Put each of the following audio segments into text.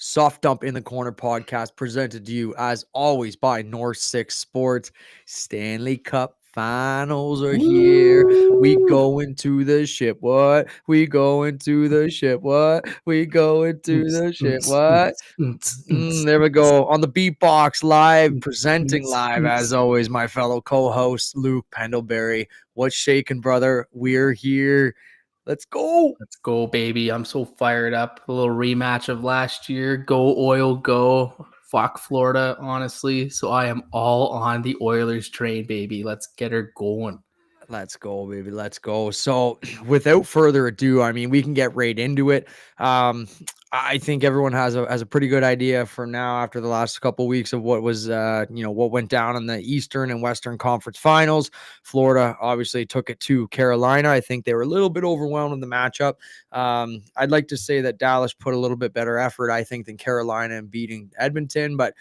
Soft Dump in the Corner podcast, presented to you as always by North 6 Sports. Stanley Cup Finals are here. We go into the ship. What? We go into the ship. What? We go into the ship. What? There we go. On the beatbox live, presenting live as always, my fellow co-host Luke Pendlebury. What's shaking, brother? We're here. Let's go. Let's go, baby. I'm so fired up. A little rematch of last year. Go Oil, go. Fuck Florida, honestly. So I am all on the Oilers train, baby. Let's get her going. Let's go, baby. Let's go. So without further ado, I mean, we can get right into it. I think everyone has a pretty good idea for now after the last couple of weeks of what was, what went down in the Eastern and Western Conference Finals. Florida obviously took it to Carolina. I think they were a little bit overwhelmed in the matchup. I'd like to say that Dallas put a little bit better effort, I think, than Carolina in beating Edmonton, but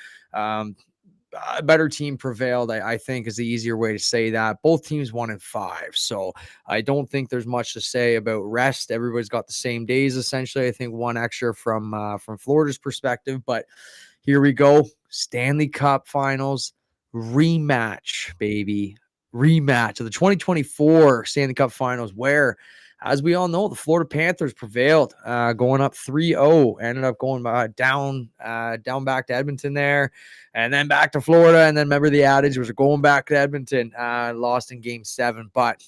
a better team prevailed, I think, is the easier way to say that. Both teams won in 5, so I don't think there's much to say about rest. Everybody's got the same days, essentially. I think one extra from Florida's perspective, but here we go. Stanley Cup Finals rematch, baby. Rematch of the 2024 Stanley Cup Finals, where, as we all know, the Florida Panthers prevailed, going up 3-0, ended up going down back to Edmonton there, and then back to Florida. And then remember the adage was going back to Edmonton, lost in Game 7. But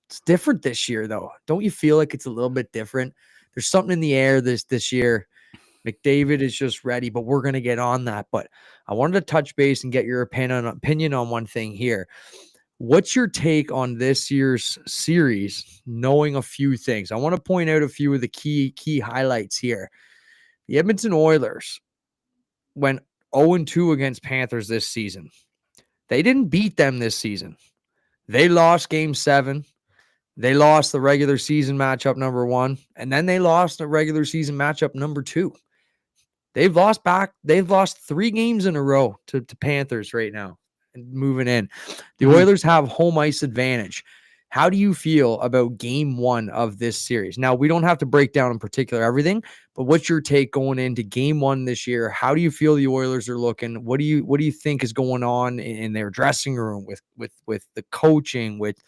it's different this year, though. Don't you feel like it's a little bit different? There's something in the air this year. McDavid is just ready, but we're going to get on that. But I wanted to touch base and get your opinion on one thing here. What's your take on this year's series, knowing a few things? I want to point out a few of the key highlights here. The Edmonton Oilers went 0-2 against Panthers this season. They didn't beat them this season. They lost Game 7. They lost the regular season matchup number 1, and then they lost the regular season matchup number 2. They've lost 3 games in a row to Panthers right now. Moving in, the Oilers have home ice advantage. How do you feel about Game 1 of this series? Now, we don't have to break down in particular everything, but what's your take going into Game 1 this year? How do you feel the Oilers are looking? What do you think is going on in their dressing room with the coaching, with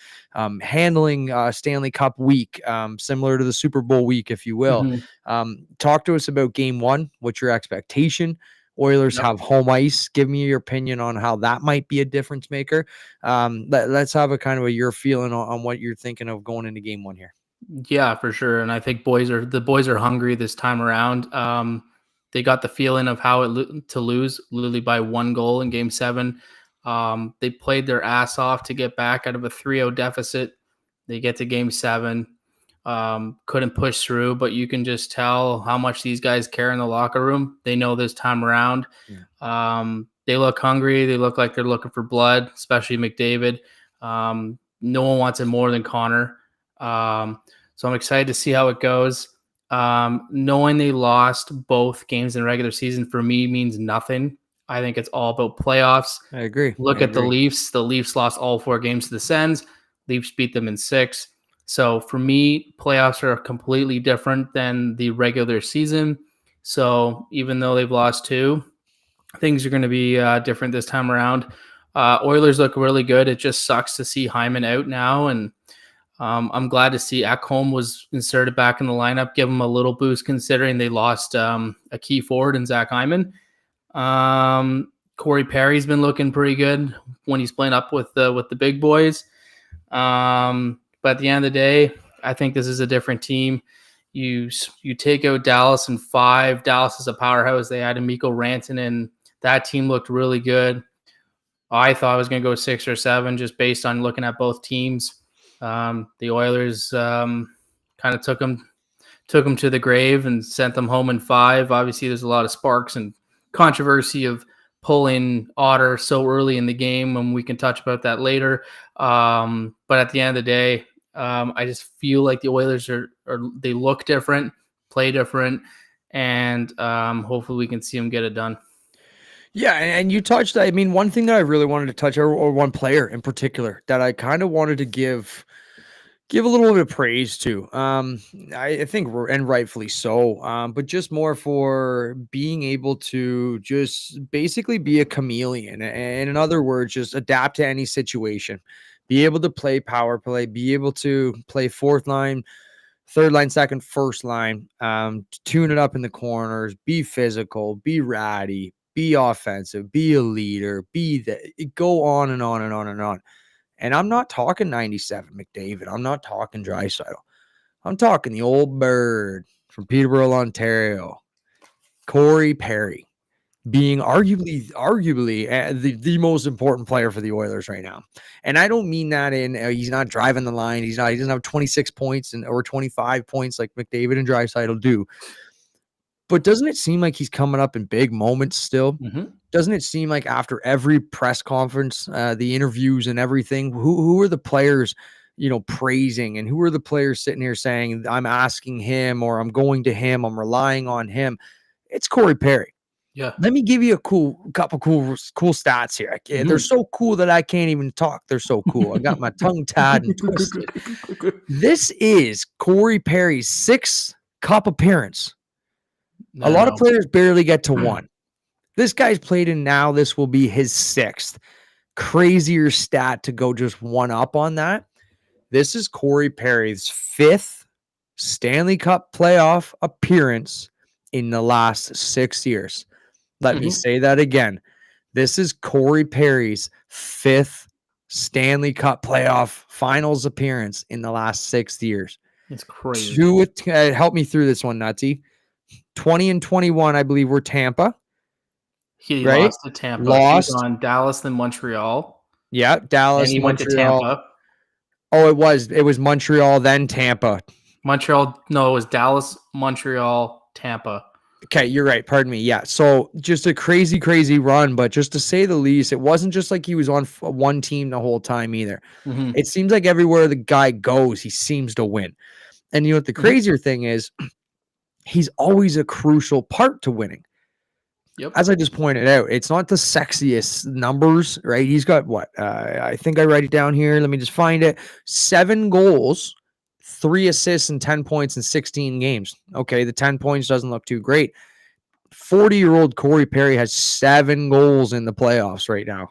handling Stanley Cup week, similar to the Super Bowl week, if you will? Talk to us about Game 1. What's your expectation? Oilers have home ice. Give me your opinion on how that might be a difference maker. Let's have a kind of your feeling on what you're thinking of going into Game 1 here. Yeah, for sure. And I think the boys are hungry this time around. They got the feeling of how to lose literally by 1 goal in Game 7. They played their ass off to get back out of a 3-0 deficit. They get to Game 7. Couldn't push through, but you can just tell how much these guys care in the locker room. They know this time around. They look hungry. They look like they're looking for blood, especially McDavid. No one wants it more than Connor. So I'm excited to see how it goes. Knowing they lost both games in regular season for me means nothing. I think it's all about playoffs. I agree. Look at the Leafs. The Leafs lost all 4 games to the Sens. Leafs beat them in 6. So for me, playoffs are completely different than the regular season. So even though they've lost 2, things are going to be different this time around. Oilers look really good. It just sucks to see Hyman out now. And I'm glad to see Ekholm was inserted back in the lineup, give them a little boost considering they lost a key forward in Zach Hyman. Corey Perry's been looking pretty good when he's playing up with the big boys. But at the end of the day, I think this is a different team. You take out Dallas in 5. Dallas is a powerhouse. They had Mikko Rantanen. That team looked really good. I thought I was going to go 6 or 7 just based on looking at both teams. The Oilers kind of took them to the grave and sent them home in 5. Obviously, there's a lot of sparks and controversy of pulling Otter so early in the game, and we can touch about that later. But at the end of the day, I just feel like the Oilers they look different, play different, and hopefully we can see them get it done. Yeah, and you touched, I mean, one thing that I really wanted to touch, or one player in particular, that I kind of wanted to give give a little bit of praise to. I think, and rightfully so. But just more for being able to just basically be a chameleon, and in other words, just adapt to any situation. Be able to play power play. Be able to play fourth line, third line, second, first line. Tune it up in the corners. Be physical. Be ratty. Be offensive. Be a leader. Be go on and on and on and on. And I'm not talking 97 McDavid. I'm not talking Draisaitl. I'm talking the old bird from Peterborough, Ontario, Corey Perry, being arguably the most important player for the Oilers right now. And I don't mean that in he's not driving the line. He doesn't have 26 points or 25 points like McDavid and Draisaitl do. But doesn't it seem like he's coming up in big moments still? Mm-hmm. Doesn't it seem like after every press conference, the interviews and everything, who are the players, praising, and who are the players sitting here saying, I'm asking him, or I'm going to him, I'm relying on him? It's Corey Perry. Yeah. Let me give you a couple cool stats here. They're so cool that I can't even talk. They're so cool. I got my tongue tied and twisted. This is Corey Perry's 6th cup appearance. A lot of players barely get to one. This guy's played in now. This will be his 6th. Crazier stat to go just one up on that. This is Corey Perry's 5th Stanley Cup playoff appearance in the last 6 years. Let me say that again. This is Corey Perry's 5th Stanley Cup playoff finals appearance in the last 6 years. It's crazy. Help me through this one, Nutsy. 20 and 21, I believe, were Tampa. He right? lost to Tampa. Lost. He's on Dallas, then Montreal. Yeah, Dallas, And he went to Tampa. Oh, it was Montreal, then Tampa. Montreal, no, it was Dallas, Montreal, Tampa. Okay, you're right. Pardon me. Yeah, so just a crazy, crazy run, but just to say the least, it wasn't just like he was on one team the whole time either. It seems like everywhere the guy goes, he seems to win. And you know what the crazier thing is? He's always a crucial part to winning. Yep. As I just pointed out, it's not the sexiest numbers, right? He's got what? I think I write it down here. Let me just find it. 7 goals, 3 assists, and 10 points in 16 games. Okay, the 10 points doesn't look too great. 40-year-old Corey Perry has 7 goals in the playoffs right now.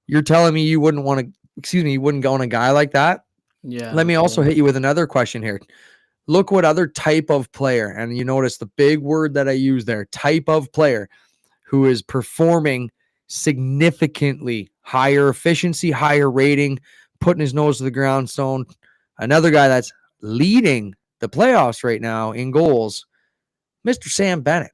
You're telling me you wouldn't go on a guy like that? Yeah. Let me also hit you with another question here. Look what other type of player, and you notice the big word that I use there, type of player, who is performing significantly higher efficiency, higher rating, putting his nose to the grindstone. Another guy that's leading the playoffs right now in goals, Mr. Sam Bennett.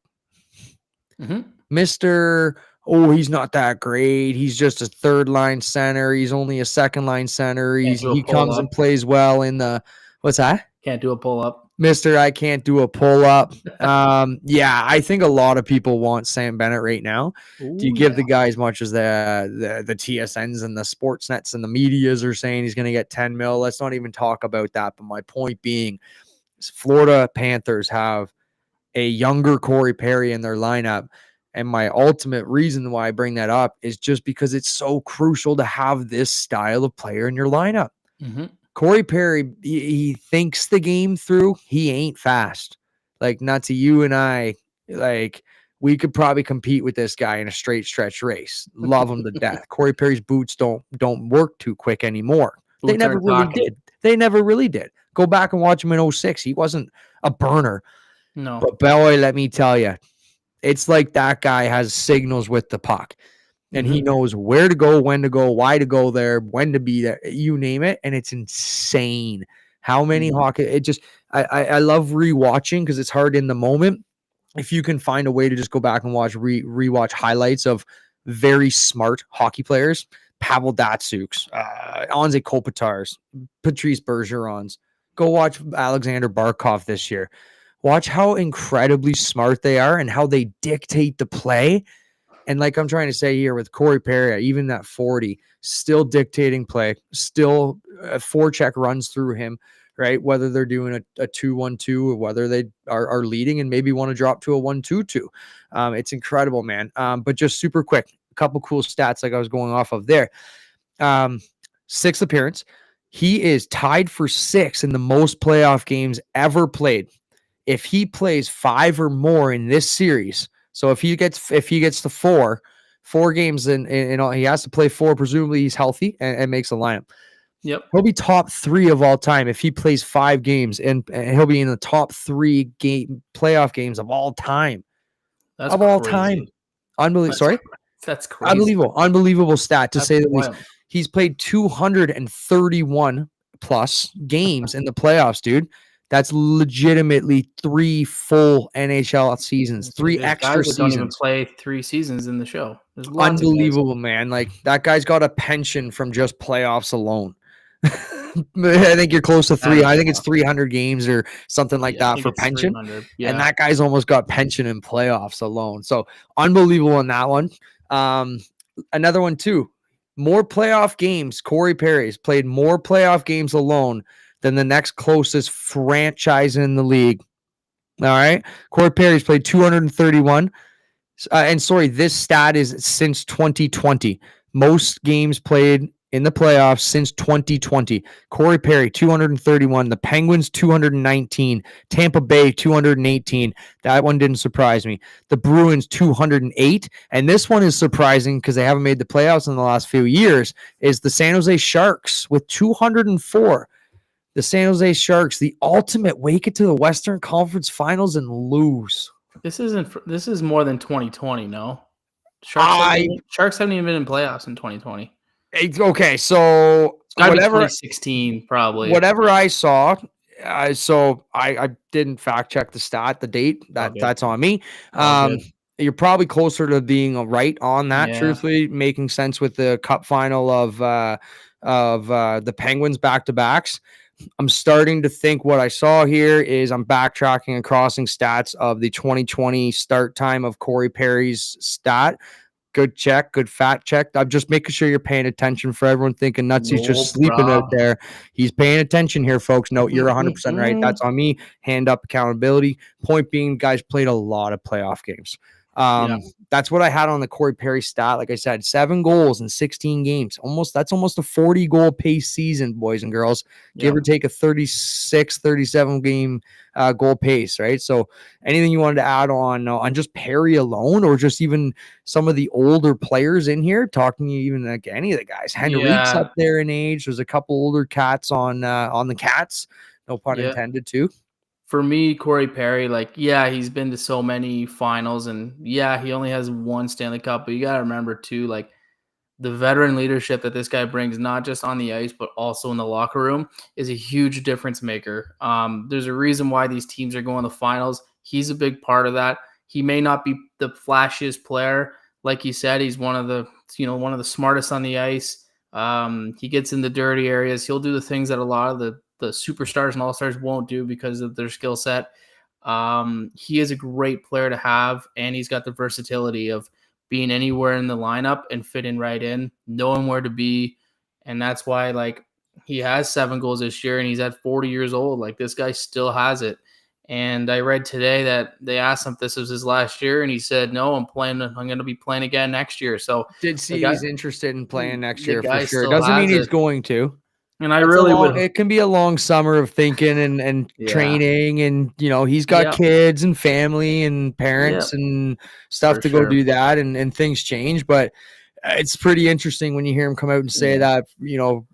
Mr. Oh, he's not that great. He's just a third line center. He's only a second line center. He comes and plays well in the, what's that? Can't do a pull-up. Mr. I can't do a pull-up. Yeah, I think a lot of people want Sam Bennett right now. Do you give the guy as much as the TSNs and the sports nets and the medias are saying he's going to get 10 mil? Let's not even talk about that. But my point being, Florida Panthers have a younger Corey Perry in their lineup. And my ultimate reason why I bring that up is just because it's so crucial to have this style of player in your lineup. Corey Perry, he thinks the game through. He ain't fast. Like, not to you and I, like, we could probably compete with this guy in a straight stretch race. Love him to death. Corey Perry's boots don't work too quick anymore. They never really did. They never really did. Go back and watch him in 06. He wasn't a burner. No. But boy, let me tell you, it's like that guy has signals with the puck. And he knows where to go, when to go, why to go there, when to be there, you name it. And it's insane how many hockey. It just, I love rewatching because it's hard in the moment. If you can find a way to just go back and rewatch highlights of very smart hockey players, Pavel Datsyuks, Anze Kopitars, Patrice Bergerons, go watch Alexander Barkov this year. Watch how incredibly smart they are and how they dictate the play. And like I'm trying to say here with Corey Perry, even that 40, still dictating play, still forecheck runs through him, right? Whether they're doing a 2-1-2 or whether they are leading and maybe want to drop to a 1-2-2. It's incredible, man. But just super quick, a couple cool stats like I was going off of there. 6th appearance. He is tied for 6 in the most playoff games ever played. If he plays 5 or more in this series, so if he gets to 4 games in all, he has to play 4. Presumably he's healthy and makes a lineup. Yep. He'll be top 3 of all time if he plays 5 games, and he'll be in the top 3 game playoff games of all time. That's Of all time. crazy. Unbelievable. Sorry? That's crazy. Unbelievable stat to That's say the least. wild. He's played 231 plus games in the playoffs, dude. That's legitimately 3 full NHL seasons, 3 There's extra guys that don't even seasons. play 3 seasons in the show. There's lots of guys. Unbelievable, man. Like, that guy's got a pension from just playoffs alone. I think you're close to 3. I think it's 300 games or something like I that think for it's pension. 300. And that guy's almost got pension in playoffs alone. So unbelievable on that one. Another one too. More playoff games. Corey Perry's played more playoff games alone than the next closest franchise in the league. All right. Corey Perry's played 231. And sorry, this stat is since 2020. Most games played in the playoffs since 2020. Corey Perry, 231. The Penguins, 219. Tampa Bay, 218. That one didn't surprise me. The Bruins, 208. And this one is surprising because they haven't made the playoffs in the last few years, is the San Jose Sharks with 204. The San Jose Sharks, the ultimate wake it to the Western Conference Finals and lose. This is more than 2020, no? Sharks haven't even been in playoffs in 2020. Okay, so It's gotta be 2016, probably. Whatever I saw, so I didn't fact check the stat, the date. That's on me. You're probably closer to being right on that. Yeah. Truthfully, making sense with the Cup final of the Penguins back-to-backs. I'm starting to think what I saw here is I'm backtracking and crossing stats of the 2020 start time of Corey Perry's stat. Good check, good fact check. I'm just making sure you're paying attention for everyone thinking Nutsy's just sleeping out there. He's paying attention here, folks. No, you're 100% right. That's on me. Hand up accountability. Point being, guys played a lot of playoff games. That's what I had on the Corey Perry stat. Like I said, 7 goals in 16 games. That's almost a 40 goal pace season, boys and girls. Give or take a 36, 37 game goal pace, right? So anything you wanted to add on just Perry alone, or just even some of the older players in here, talking to you, even like any of the guys. Henrique's up there in age. There's a couple older cats on the Cats. No pun intended, too. For me, Corey Perry, he's been to so many finals, and he only has 1 Stanley Cup, but you got to remember too, the veteran leadership that this guy brings, not just on the ice, but also in the locker room, is a huge difference maker. There's a reason why these teams are going to the finals. He's a big part of that. He may not be the flashiest player. Like you said, he's one of the smartest on the ice. He gets in the dirty areas. He'll do the things that a lot of the superstars and all-stars won't do because of their skill set. He is a great player to have, and he's got the versatility of being anywhere in the lineup and fitting right in, knowing where to be. And that's why, he has 7 goals this year, and he's at 40 years old. This guy still has it. And I read today that they asked him if this was his last year, and he said, "No, I'm going to be playing again next year." So did see he's interested in playing next year for sure. Doesn't mean he's going to. And I really would. It can be a long summer of thinking and training, and he's got kids and family and parents and stuff to go do that, and things change. But it's pretty interesting when you hear him come out and say that,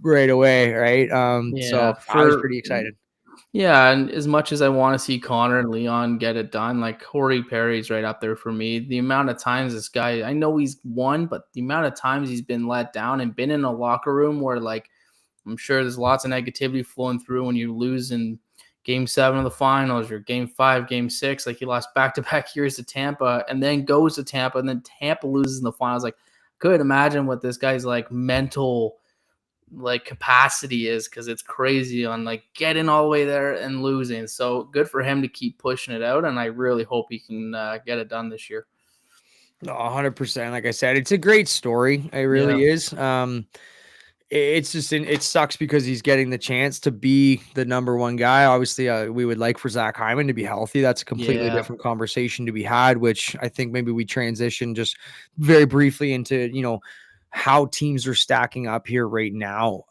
right away, right? So I was pretty excited. Yeah, and as much as I want to see Connor and Leon get it done, Corey Perry's right up there for me. The amount of times this guy, I know he's won, but the amount of times he's been let down and been in a locker room where I'm sure there's lots of negativity flowing through when you lose in Game 7 of the finals or Game 5, Game 6. He lost back-to-back years to Tampa and then goes to Tampa, and then Tampa loses in the finals. I couldn't imagine what this guy's mental capacity is, because it's crazy on getting all the way there and losing. So good for him to keep pushing it out, and I really hope he can get it done this year. 100%. Like I said, it's a great story. It really is. It's just it sucks because he's getting the chance to be the number 1 guy. Obviously, we would like for Zach Hyman to be healthy. That's a completely different conversation to be had, which I think maybe we transition just very briefly into, how teams are stacking up here right now.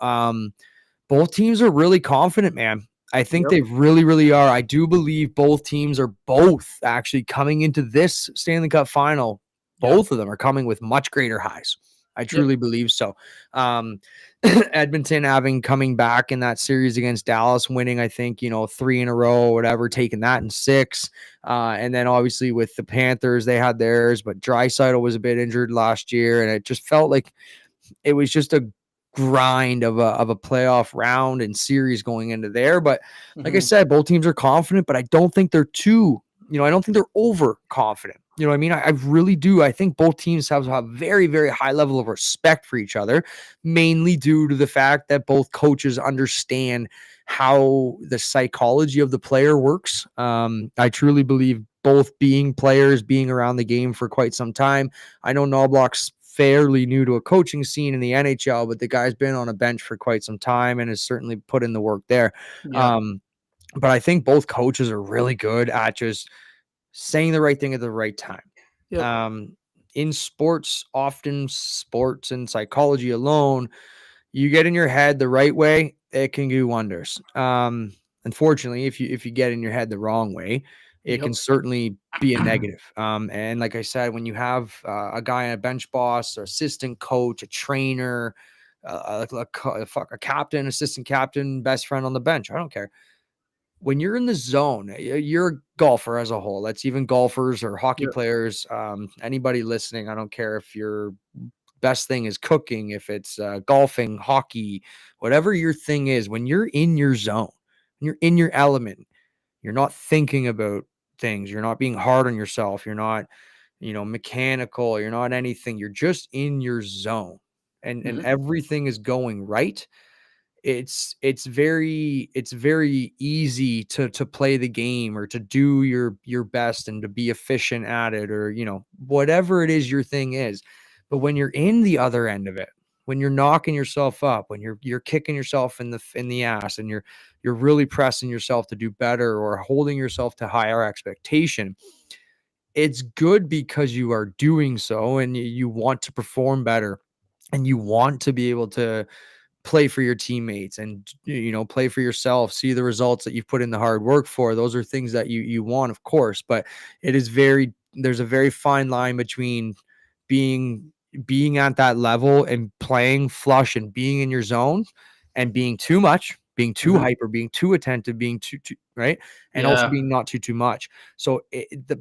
Both teams are really confident, man. I think Yep. they really, really are. I do believe both teams are both actually coming into this Stanley Cup final. Yep. Both of them are coming with much greater highs. I Yep. truly believe so. Um, Edmonton coming back in that series against Dallas, winning, I think, 3 in a row or whatever, taking that in 6. And then obviously with the Panthers, they had theirs, but Draisaitl was a bit injured last year, and it just felt like it was just a grind of a playoff round and series going into there. But like I Mm-hmm. said, both teams are confident, but I don't think they're I don't think they're overconfident. You know what I mean? I really do. I think both teams have a very, very high level of respect for each other, mainly due to the fact that both coaches understand how the psychology of the player works. I truly believe both being players, being around the game for quite some time. I know Knobloch's fairly new to a coaching scene in the NHL, but the guy's been on a bench for quite some time and has certainly put in the work there. Yep. But I think both coaches are really good at just saying the right thing at the right time. Yep. Um, in sports, often sports and psychology alone, you get in your head the right way, it can do wonders. Unfortunately, if you get in your head the wrong way, it can Yep. certainly be a negative. And like I said, when you have a guy, a bench boss, or assistant coach, a trainer, a captain, assistant captain, best friend on the bench, I don't care. When you're in the zone, you're a golfer as a whole. That's even golfers or hockey Yep. players. Anybody listening, I don't care if your best thing is cooking, if it's golfing, hockey, whatever your thing is. When you're in your zone, when you're in your element, you're not thinking about things. You're not being hard on yourself. You're not, mechanical. You're not anything. You're just in your zone, and Mm-hmm. everything is going right. It's very easy to play the game or to do your best and to be efficient at it, or whatever it is your thing is. But when you're in the other end of it, when you're knocking yourself up, when you're kicking yourself in the ass, and you're really pressing yourself to do better or holding yourself to higher expectation, it's good because you are doing so, and you want to perform better, and you want to be able to play for your teammates, and play for yourself, see the results that you've put in the hard work for. Those are things that you want, of course, but there's a very fine line between being being at that level and playing flush and being in your zone, and being too much, being too Mm-hmm. hyper, being too attentive, being too right, and also Yeah. being not too much. So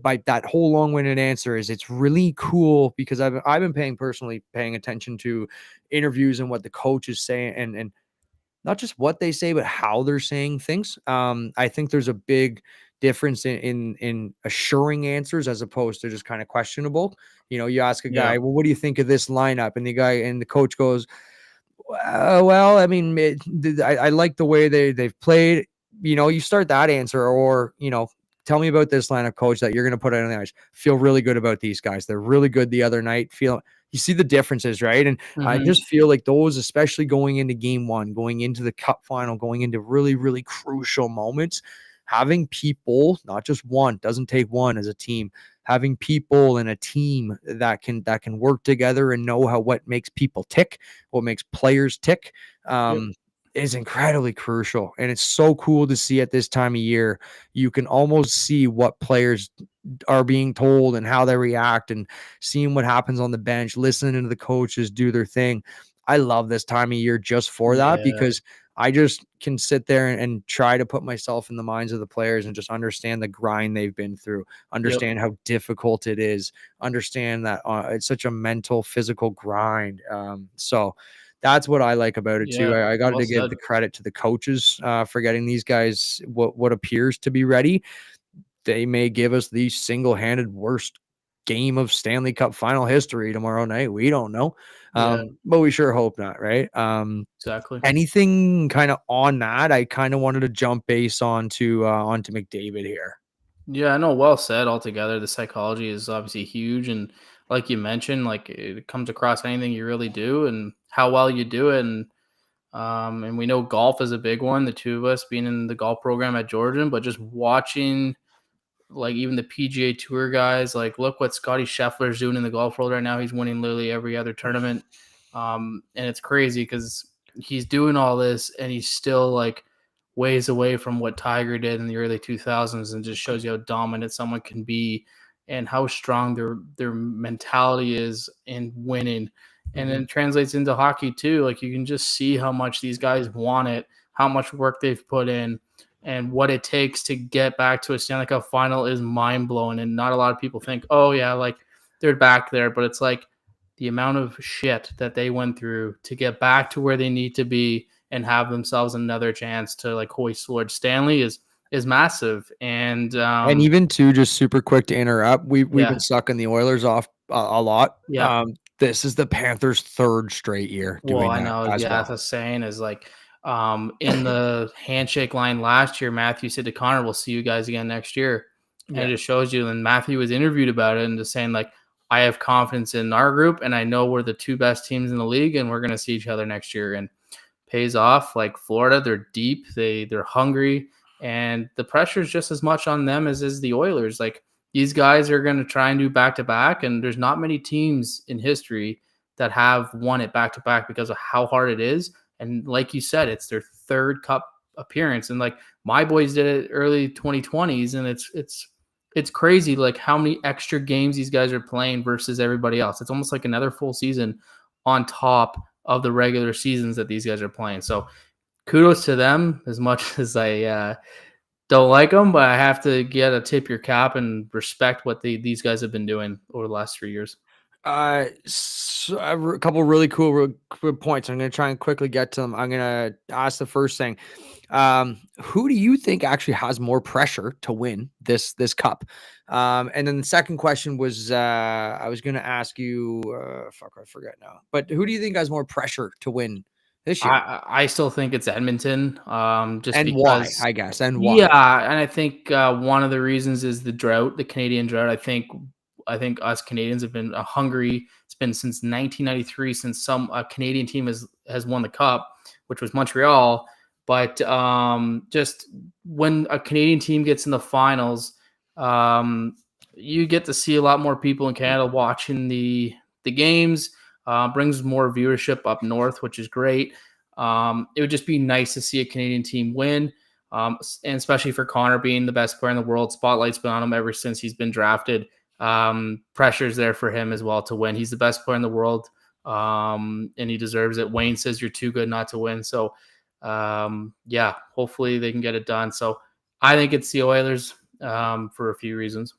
by that whole long-winded answer is, it's really cool because I've been personally paying attention to interviews and what the coach is saying, and not just what they say, but how they're saying things. I think there's a big difference in assuring answers as opposed to just kind of questionable. You ask a Yeah. guy, well, what do you think of this lineup? And the coach goes, well, I mean, I like the way they've played. You start that answer, or tell me about this lineup, coach, that you're going to put out on the ice. Feel really good about these guys. They're really good the other night. You see the differences, right? And I Mm-hmm. just feel like those, especially going into game one, going into the cup final, going into really, really crucial moments, having people, not just one, doesn't take one as a team, having people in a team that can work together and know what makes people tick, what makes players tick, Yep. is incredibly crucial. And it's so cool to see at this time of year. You can almost see what players are being told and how they react, and seeing what happens on the bench, listening to the coaches do their thing. I love this time of year just for that, Yeah. because I just can sit there and try to put myself in the minds of the players and just understand the grind they've been through, Yep. understand how difficult it is, understand that it's such a mental, physical grind. So that's what I like about it too. Yeah. I got Well to give said. the credit to the coaches for getting these guys what appears to be ready. They may give us the single-handed worst game of Stanley Cup final history tomorrow night. We don't know. Yeah. But we sure hope not, right? Exactly. Anything kind of on that, I kind of wanted to jump base onto McDavid here. Yeah, I know. Well said. Altogether, the psychology is obviously huge, and like you mentioned, like it comes across anything you really do, and how well you do it, and we know golf is a big one. The two of us being in the golf program at Georgian, but just watching like even the PGA Tour guys, like look what Scotty Scheffler's doing in the golf world right now. He's winning literally every other tournament, and it's crazy because he's doing all this and he's still like ways away from what Tiger did in the early 2000s, and just shows you how dominant someone can be and how strong their mentality is in winning. And then translates into hockey too. Like you can just see how much these guys want it, how much work they've put in, and what it takes to get back to a Stanley Cup final is mind blowing. And not a lot of people think, oh yeah, like they're back there, but it's like the amount of shit that they went through to get back to where they need to be and have themselves another chance to like hoist Lord Stanley is massive. And even too, just super quick to interrupt, we've yeah, been sucking the Oilers off a lot. yeah. This is the Panthers' third straight year Well, doing I that know. as Yeah, well. that's what I'm saying is like in the handshake line last year, Matthew said to Connor, "We'll see you guys again next year," and Yeah. it just shows you. And Matthew was interviewed about it and just saying like, "I have confidence in our group, and I know we're the two best teams in the league, and we're going to see each other next year." And pays off. Like Florida, they're deep, they're hungry, and the pressure is just as much on them as is the Oilers. Like these guys are going to try and do back to back, and there's not many teams in history that have won it back to back because of how hard it is. And like you said, it's their third cup appearance, and like my boys did it early 2020s, and it's crazy like how many extra games these guys are playing versus everybody else. It's almost like another full season on top of the regular seasons that these guys are playing. So kudos to them as much as I don't like them, but I have to get a tip your cap and respect what these guys have been doing over the last 3 years. So a couple really cool good points. I'm going to try and quickly get to them. I'm going to ask the first thing. Who do you think actually has more pressure to win this cup? And then the second question was I was going to ask you. I forget now. But who do you think has more pressure to win this year, I still think it's Edmonton, just and why? because. I guess, and why? Yeah, and I think one of the reasons is the drought, the Canadian drought. I think us Canadians have been hungry. It's been since 1993 since some Canadian team has won the cup, which was Montreal. But just when a Canadian team gets in the finals, um, you get to see a lot more people in Canada watching the games. Brings more viewership up north, which is great. It would just be nice to see a Canadian team win. And especially for Connor being the best player in the world, spotlight's been on him ever since he's been drafted. Pressure's there for him as well to win. He's the best player in the world, and he deserves it. Wayne says you're too good not to win. So, yeah, hopefully they can get it done. So I think it's the Oilers for a few reasons.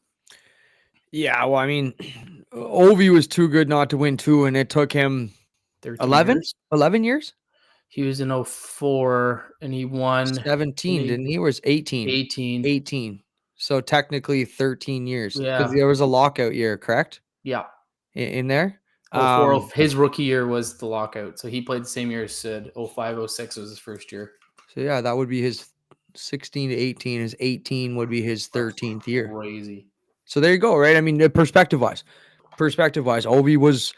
Yeah, well, I mean, Ovi was too good not to win too, and it took him 13 11, years. 11 years. He was in 04 and he won 17, didn't he? Or was 18? 18. 18. So technically 13 years because Yeah. there was a lockout year, correct? Yeah. In there. 04, his rookie year was the lockout. So he played the same year as Sid. 05, 06 was his first year. So yeah, that would be his 16 to 18. His 18 would be his 13th year. Crazy. So there you go, right? I mean, perspective wise, Ovi was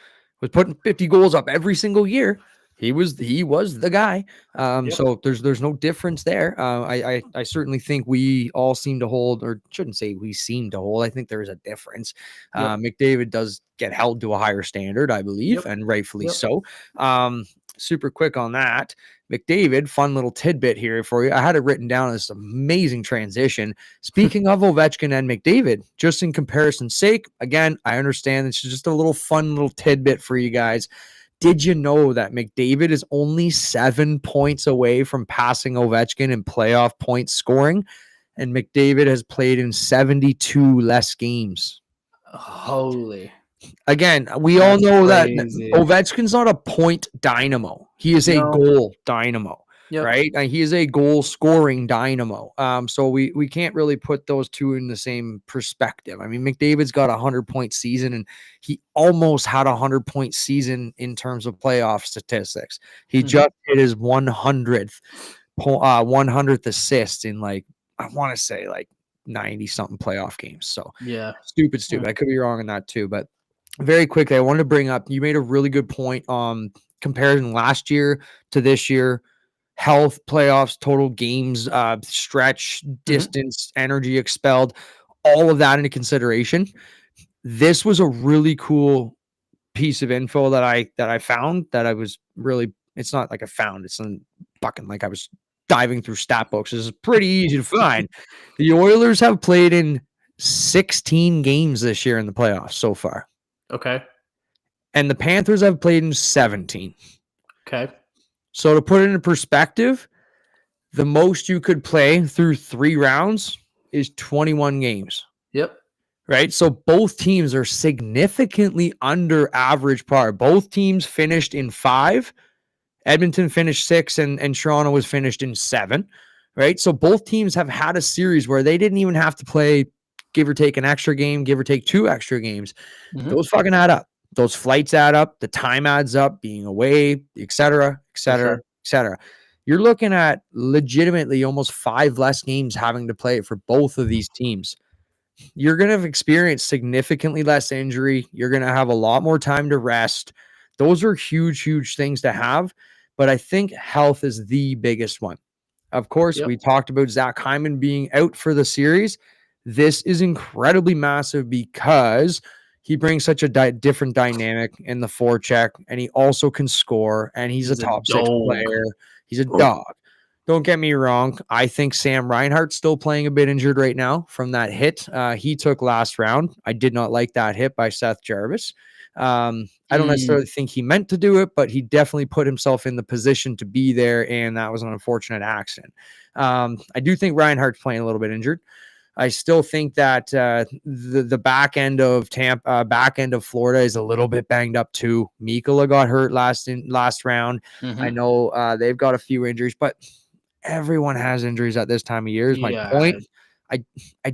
putting 50 goals up every single year. He was the guy. Yep. So there's no difference there. I certainly think we all seem to hold, or shouldn't say we seem to hold. I think there is a difference. Yep. McDavid does get held to a higher standard, I believe, Yep. and rightfully Yep. so. Super quick on that. McDavid, fun little tidbit here for you. I had it written down as this amazing transition. Speaking of Ovechkin and McDavid, just in comparison's sake, again, I understand it's just a little fun little tidbit for you guys. Did you know that McDavid is only 7 points away from passing Ovechkin in playoff points scoring? And McDavid has played in 72 less games. Holy. Again, we all That's know that crazy. Ovechkin's not a point dynamo. He is a No. goal dynamo, Yep. right? And he is a goal scoring dynamo. So we can't really put those two in the same perspective. I mean, McDavid's got a 100-point season, and he almost had a 100-point season in terms of playoff statistics. He just hit his 100th assist in, like, I want to say like 90 something playoff games. So Yeah. stupid. I could be wrong on that too, but very quickly, I wanted to bring up, you made a really good point on comparing last year to this year, health, playoffs, total games, stretch, distance, energy expelled, all of that into consideration. This was a really cool piece of info that I found that I was really It's not like I found it's in fucking like I was diving through stat books. It's pretty easy to find. The Oilers have played in 16 games this year in the playoffs so far. Okay. And the Panthers have played in 17. Okay. So to put it in perspective, the most you could play through 3 rounds is 21 games. Yep. Right? So both teams are significantly under average par. Both teams finished in 5. Edmonton finished 6 and Toronto was finished in 7. Right? So both teams have had a series where they didn't even have to play, give or take an extra game, give or take 2 extra games. Those fucking add up. Those flights add up. The time adds up, being away, et cetera, et For cetera, sure. et cetera. You're looking at legitimately almost 5 less games having to play for both of these teams. You're going to experience significantly less injury. You're going to have a lot more time to rest. Those are huge, huge things to have. But I think health is the biggest one. Of course, Yep. we talked about Zach Hyman being out for the series. This is incredibly massive because he brings such a different dynamic in the forecheck, and he also can score, and he's a top 6 player. He's a dog. Don't get me wrong. I think Sam Reinhart's still playing a bit injured right now from that hit he took last round. I did not like that hit by Seth Jarvis. I don't necessarily think he meant to do it, but he definitely put himself in the position to be there, and that was an unfortunate accident. I do think Reinhardt's playing a little bit injured. I still think that the back end of back end of Florida is a little bit banged up too. Mikkola got hurt last round. I know they've got a few injuries, but everyone has injuries at this time of year. Is my point. I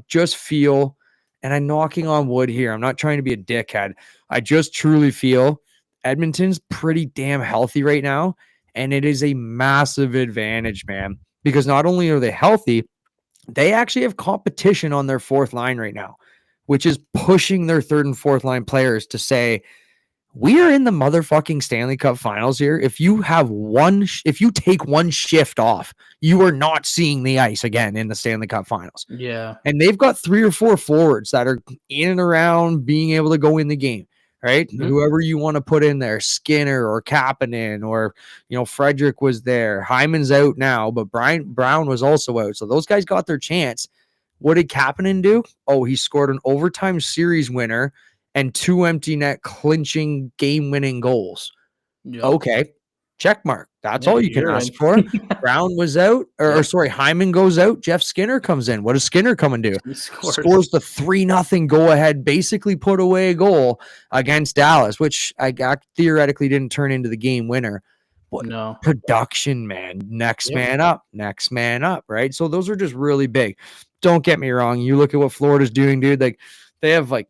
just feel, and I'm knocking on wood here. I'm not trying to be a dickhead. I just truly feel Edmonton's pretty damn healthy right now, and it is a massive advantage, man. Because not only are they healthy, they actually have competition on their 4th line right now, which is pushing their 3rd and 4th line players to say, we are in the motherfucking Stanley Cup Finals here. If you have if you take one shift off, you are not seeing the ice again in the Stanley Cup Finals. Yeah. And they've got 3 or 4 forwards that are in and around being able to go in the game, right? Whoever you want to put in there, Skinner or Kapanen or, Frederick was there. Hyman's out now, but Brown was also out. So those guys got their chance. What did Kapanen do? Oh, he scored an overtime series winner and 2 empty net clinching game-winning goals. Yep. Okay, check mark. That's all you can ask for. Brown was out, or sorry, Hyman goes out. Jeff Skinner comes in. What does Skinner come and do? He Scores the 3-0 go-ahead, basically put away goal against Dallas, which I theoretically didn't turn into the game winner. What production, man. Next man up, right? So those are just really big. Don't get me wrong. You look at what Florida's doing, dude. Like, they have I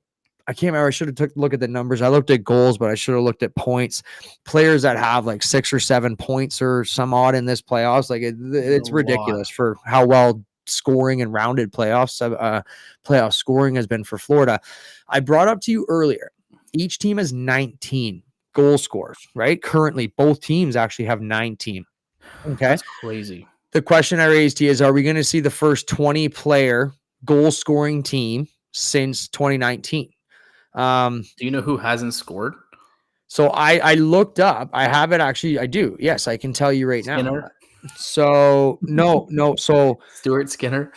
can't remember. I should have took a look at the numbers. I looked at goals, but I should have looked at points. Players that have 6 or 7 points or some odd in this playoffs, it's ridiculous for how well scoring and rounded playoff scoring has been for Florida. I brought up to you earlier, each team has 19 goal scorers, right? Currently, both teams actually have 19. Okay. That's crazy. The question I raised to you is, are we going to see the first 20-player goal scoring team since 2019? Do you know who hasn't scored? So I looked up. I have it actually. I do. Yes, I can tell you right Skinner? now. So no. So Stuart Skinner.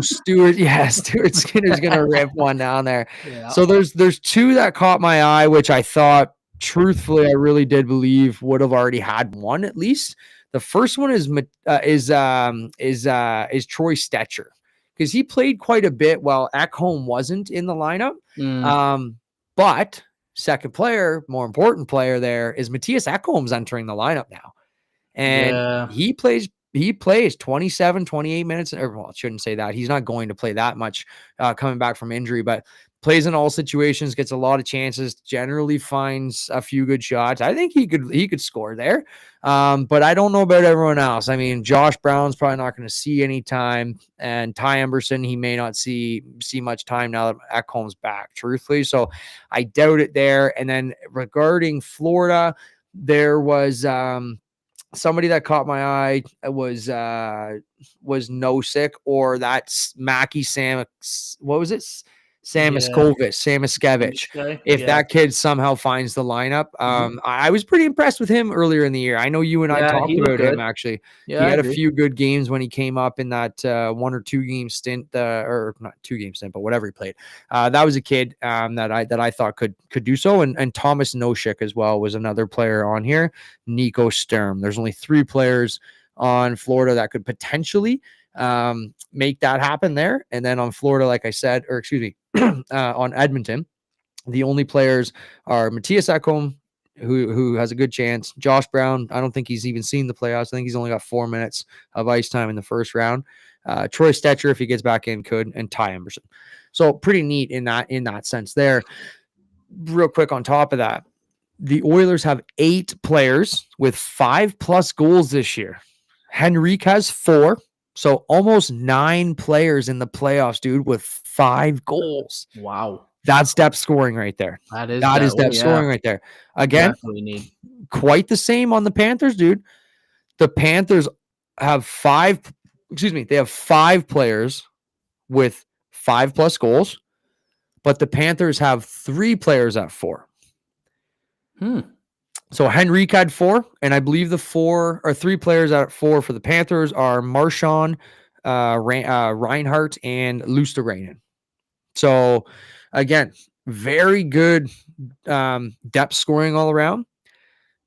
Stuart. Yeah, Stuart Skinner's gonna rip one down there. Yeah. So there's 2 that caught my eye, which I thought, truthfully, I really did believe would have already had one at least. The first one is Troy Stetcher, because he played quite a bit while Ekholm wasn't in the lineup. But second player, more important player there is Matthias Ekholm's entering the lineup now. And he plays 27, 28 minutes. Well, I shouldn't say that. He's not going to play that much coming back from injury, but plays in all situations, gets a lot of chances, generally finds a few good shots. I think he could score there. But I don't know about everyone else. I mean, Josh Brown's probably not going to see any time, and Ty Emberson, he may not see much time now that Ekholm's back, truthfully. So I doubt it there. And then regarding Florida, there was somebody that caught my eye was Nosek, or that's Mackie Sam. What was it? Yeah. Samiskevich. This guy? If Yeah. that kid somehow finds the lineup, I was pretty impressed with him earlier in the year. I know you and I Yeah, talked he looked about him good. actually. Yeah, He I had a agree. few good games when he came up in that 1 or 2 game stint, or not 2 game stint, but whatever he played. That was a kid that I thought could do so. And Thomas Noshik as well was another player on here. Nico Sturm. There's only 3 players on Florida that could potentially make that happen there. And then on Florida, like I said, or excuse me, on Edmonton, the only players are Matthias Ekholm, who has a good chance. Josh Brown, I don't think he's even seen the playoffs. I think he's only got 4 minutes of ice time in the first round. Troy Stetcher, if he gets back in, could, and Ty Emberson. So pretty neat in that sense there. Real quick on top of that, the Oilers have 8 players with 5+ goals this year. Henrique has 4. So almost 9 players in the playoffs, dude, with 5 goals. Wow. That's depth scoring right there. That is That that. is Oh, depth yeah. scoring right there. Again, Exactly what we need. quite the same on the Panthers, dude. The Panthers have 5, they have 5 players with 5+ goals, but the Panthers have 3 players at 4. So Henrique had 4, and I believe the 3 players at 4 for the Panthers are Marchand, Reinhart, and Luosterainen. So again, very good depth scoring all around.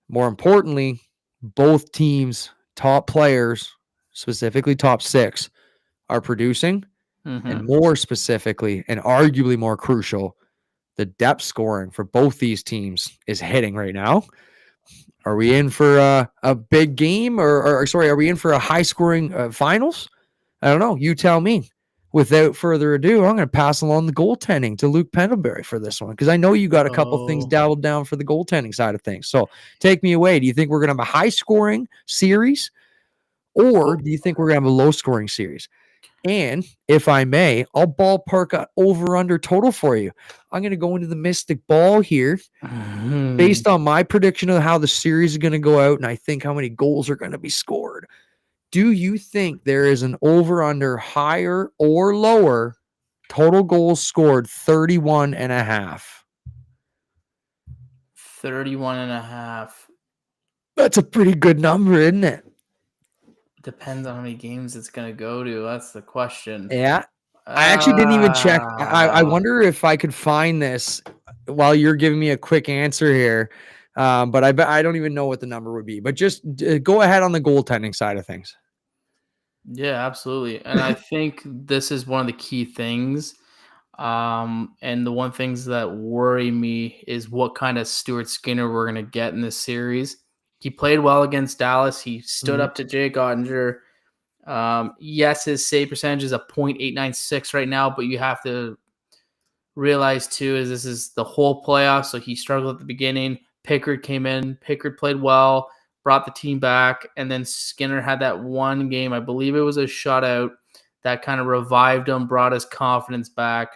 More importantly, both teams' top players, specifically top 6, are producing, and more specifically, and arguably more crucial, the depth scoring for both these teams is hitting right now. Are we in for a big game, or sorry, are we in for a high-scoring finals? I don't know. You tell me. Without further ado, I'm going to pass along the goaltending to Luke Pendlebury for this one, because I know you got a couple things dabbled down for the goaltending side of things. So take me away. Do you think we're going to have a high-scoring series, or do you think we're going to have a low-scoring series? And if I may, I'll ballpark a over-under total for you. I'm going to go into the Mystic Ball here based on my prediction of how the series is going to go out, and I think how many goals are going to be scored. Do you think there is an over-under higher or lower total goals scored 31.5? 31.5. That's a pretty good number, isn't it? Depends on how many games it's going to go to. That's the question. Yeah. I actually didn't even check. I wonder if I could find this while you're giving me a quick answer here. But I don't even know what the number would be. But just go ahead on the goaltending side of things. Yeah, absolutely. And I think this is one of the key things. And the one things that worry me is what kind of Stuart Skinner we're going to get in this series. He played well against Dallas. He stood up to Jake Ottinger. Yes, his save percentage is a .896 right now, but you have to realize too is this is the whole playoff, so he struggled at the beginning. Pickard came in. Pickard played well, brought the team back, and then Skinner had that one game. I believe it was a shutout that kind of revived him, brought his confidence back.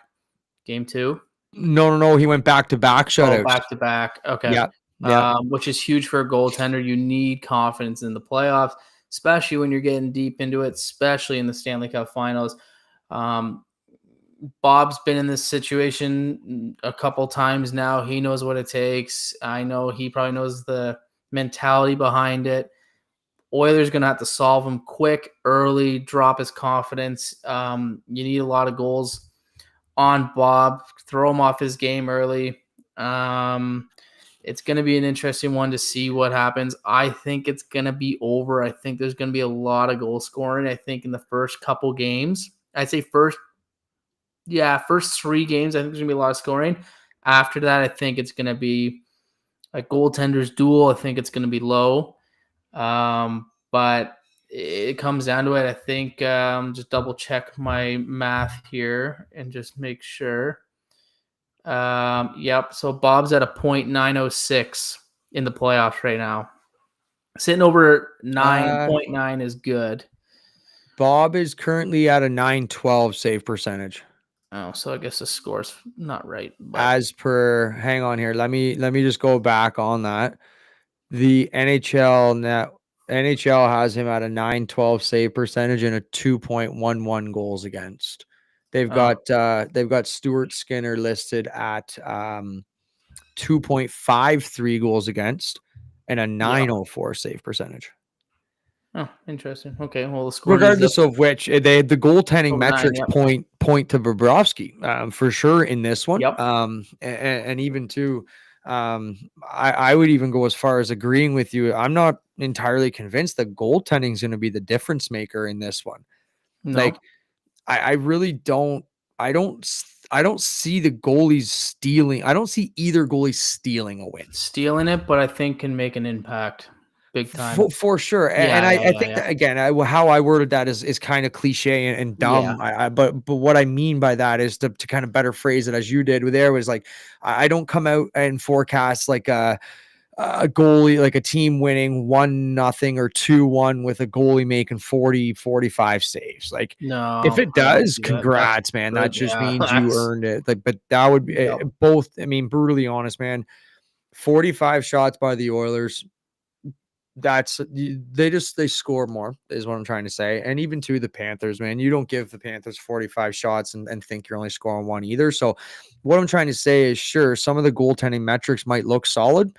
Game 2? No. He went back-to-back shutouts. Oh, back-to-back. Okay. Yeah. Which is huge for a goaltender. You need confidence in the playoffs, especially when you're getting deep into it, especially in the Stanley Cup Finals. Bob's been in this situation a couple times now. He knows what it takes. I know he probably knows the mentality behind it. Oilers going to have to solve him quick, early, drop his confidence. You need a lot of goals on Bob, throw him off his game early. It's going to be an interesting one to see what happens. I think it's going to be over. I think there's going to be a lot of goal scoring. I think in the first couple games, I'd say first 3 games, I think there's going to be a lot of scoring. After that, I think it's going to be a goaltender's duel. I think it's going to be low. But it comes down to it. I think just double check my math here and just make sure. Yep. So Bob's at a .906 in the playoffs right now. Sitting over 9.9 is good. Bob is currently at a .912 save percentage. Oh, so I guess the score's not right. But. As per, hang on here. Let me just go back on that. The NHL has him at a .912 save percentage and a 2.11 goals against. They've got Stuart Skinner listed at 2.53 goals against and a 904 save percentage. Oh, interesting. Okay, well, the score needs Regardless of which, the goaltending over 9. metrics Yep. point to Bobrovsky for sure in this one. Yep. And even too, I would even go as far as agreeing with you. I'm not entirely convinced that goaltending is going to be the difference maker in this one. No. Like, I really don't. I don't see the goalies stealing. I don't see either goalie stealing a win. Stealing it, but I think can make an impact big time. For sure. And I think that, again, how I worded that is kind of cliche and dumb. But what I mean by that is to kind of better phrase it as you did with there was like, I don't come out and forecast like a goalie, like a team winning 1-0 or 2-1 with a goalie making 40-45 saves. Like, No, if it does, congrats, man. That good, just yeah. means you earned it. Like, but that would be both. I mean, brutally honest, man. 45 shots by the Oilers. They score more is what I'm trying to say. And even to the Panthers, man, you don't give the Panthers 45 shots and think you're only scoring one either. So what I'm trying to say is, sure, some of the goaltending metrics might look solid.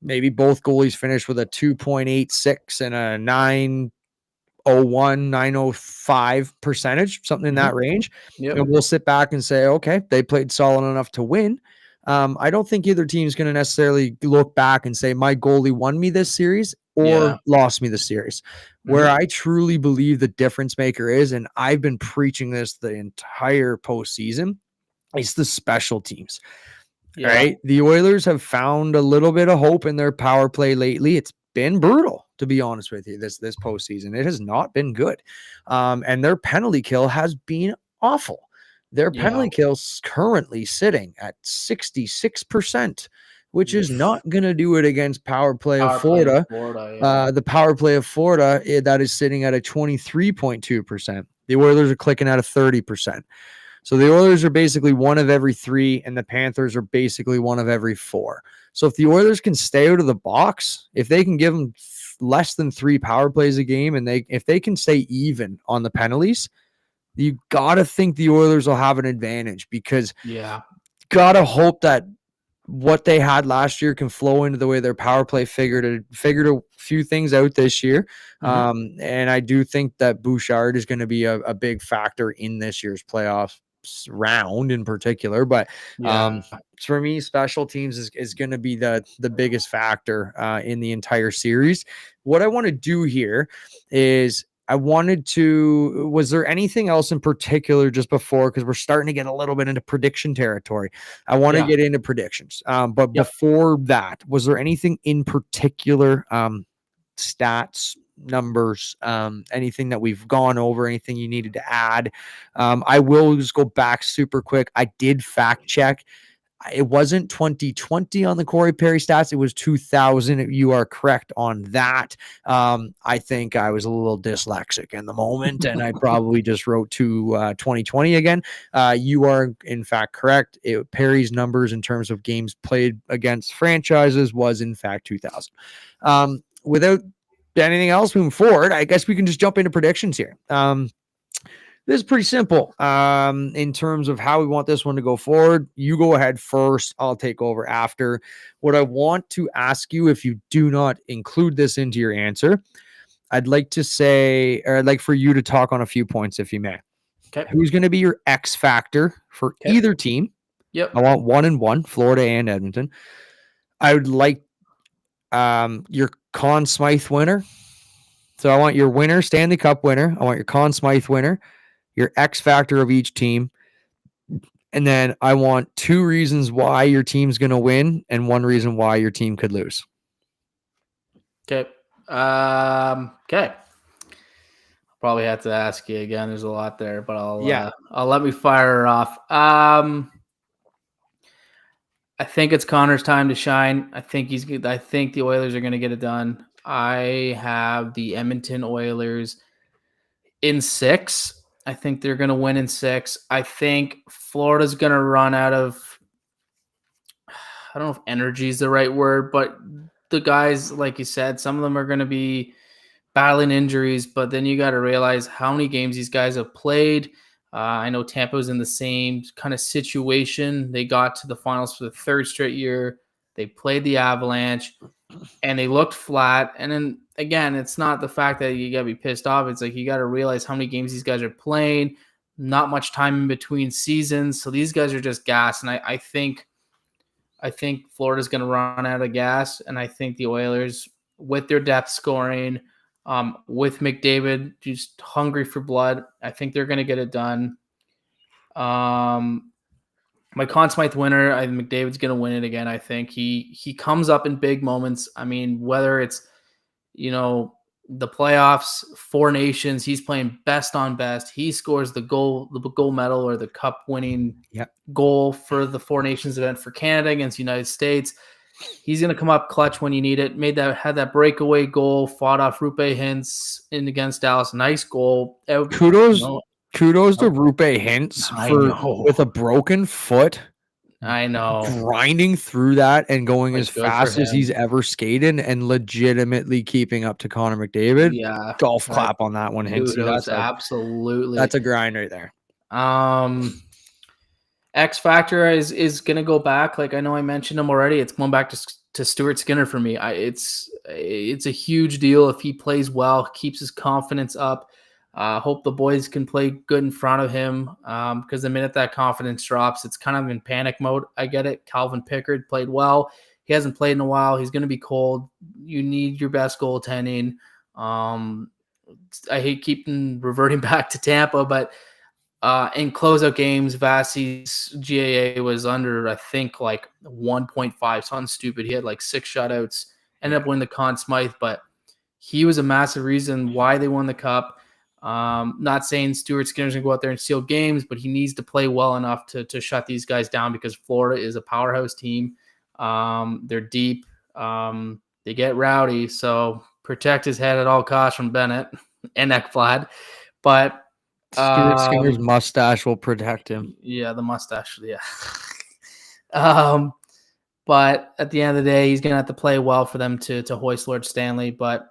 Maybe both goalies finish with a 2.86 and a 905 percentage, something in that range. Yep. And we'll sit back and say, okay, they played solid enough to win. I don't think either team is going to necessarily look back and say my goalie won me this series or lost me the series. Where I truly believe the difference maker is, and I've been preaching this the entire postseason, is the special teams. Right? The Oilers have found a little bit of hope in their power play lately. It's been brutal, to be honest with you, this postseason. It has not been good. And their penalty kill has been awful. Their penalty kill's currently sitting at 66%, which is not going to do it against power play of Florida. The power play of Florida, that is sitting at a 23.2%. The Oilers are clicking at a 30%. So the Oilers are basically one of every 3, and the Panthers are basically one of every 4. So if the Oilers can stay out of the box, if they can give them less than 3 power plays a game, and if they can stay even on the penalties, you got to think the Oilers will have an advantage, because got to hope that what they had last year can flow into the way their power play figured a few things out this year. And I do think that Bouchard is going to be a big factor in this year's playoff round in particular. But for me, special teams is going to be the biggest factor in the entire series. What I want to do here is, was there anything else in particular just before, because we're starting to get a little bit into prediction territory. I want to get into predictions. But before that, was there anything in particular, stats, numbers, anything that we've gone over, anything you needed to add? I will just go back super quick. I did fact check. It wasn't 2020 on the Corey Perry stats. It was 2000. You are correct on that. I think I was a little dyslexic in the moment, and I probably just wrote to 2020 again. You are, in fact, correct. Perry's numbers in terms of games played against franchises was, in fact, 2000. Without anything else moving forward, I guess we can just jump into predictions here. This is pretty simple in terms of how we want this one to go forward. You go ahead first. I'll take over after. What I want to ask you, if you do not include this into your answer, I'd like to say, or I'd like for you to talk on a few points, if you may. Okay. Who's going to be your X factor for either team? Yep. I want 1 and 1, Florida and Edmonton. I would like your Conn Smythe winner. So I want your winner, Stanley Cup winner. I want your Conn Smythe winner, your X factor of each team. And then I want 2 reasons why your team's going to win and 1 reason why your team could lose. Okay. Okay. Probably have to ask you again. There's a lot there, but I'll let me fire her off. I think it's Connor's time to shine. I think he's good. I think the Oilers are going to get it done. I have the Edmonton Oilers in 6. I think they're going to win in 6. I think Florida's going to run out of, I don't know if energy is the right word, but the guys, like you said, some of them are going to be battling injuries, but then you got to realize how many games these guys have played. I know Tampa was in the same kind of situation. They got to the finals for the third straight year. They played the Avalanche, and they looked flat. And then again, it's not the fact that you got to be pissed off. It's like you got to realize how many games these guys are playing. Not much time in between seasons, so these guys are just gas. And I think Florida's going to run out of gas, and I think the Oilers, with their depth scoring, with McDavid just hungry for blood, I think they're going to get it done. My Conn Smythe winner, I think McDavid's going to win it again. I think he comes up in big moments. I mean, whether it's the playoffs, Four Nations, he's playing best on best. He scores the gold medal or the cup winning goal for the Four Nations event for Canada against the United States. He's going to come up clutch when you need it. Had that breakaway goal, fought off Rupe Hintz in against Dallas. Nice goal. Kudos to Rupe Hintz with a broken foot. I know. Grinding through that and going as fast as he's ever skated and legitimately keeping up to Connor McDavid. Yeah. Golf clap on that one, Hintz. Absolutely. That's a grind right there. X Factor is going to go back. Like I know I mentioned him already. It's going back to Stuart Skinner for me. It's a huge deal if he plays well, keeps his confidence up. Hope the boys can play good in front of him because the minute that confidence drops, it's kind of in panic mode. I get it. Calvin Pickard played well. He hasn't played in a while. He's going to be cold. You need your best goaltending. I hate reverting back to Tampa, but in closeout games, Vasi's GAA was under, I think, like 1.5. Something stupid. He had like 6 shutouts. Ended up winning the Conn Smythe, but he was a massive reason why they won the cup. Not saying Stuart Skinner's gonna go out there and steal games, but he needs to play well enough to shut these guys down because Florida is a powerhouse team. They're deep. They get rowdy, so protect his head at all costs from Bennett and Ekblad. But Stuart Skinner's mustache will protect him. Yeah, the mustache. Yeah. But at the end of the day, he's gonna have to play well for them to hoist Lord Stanley. But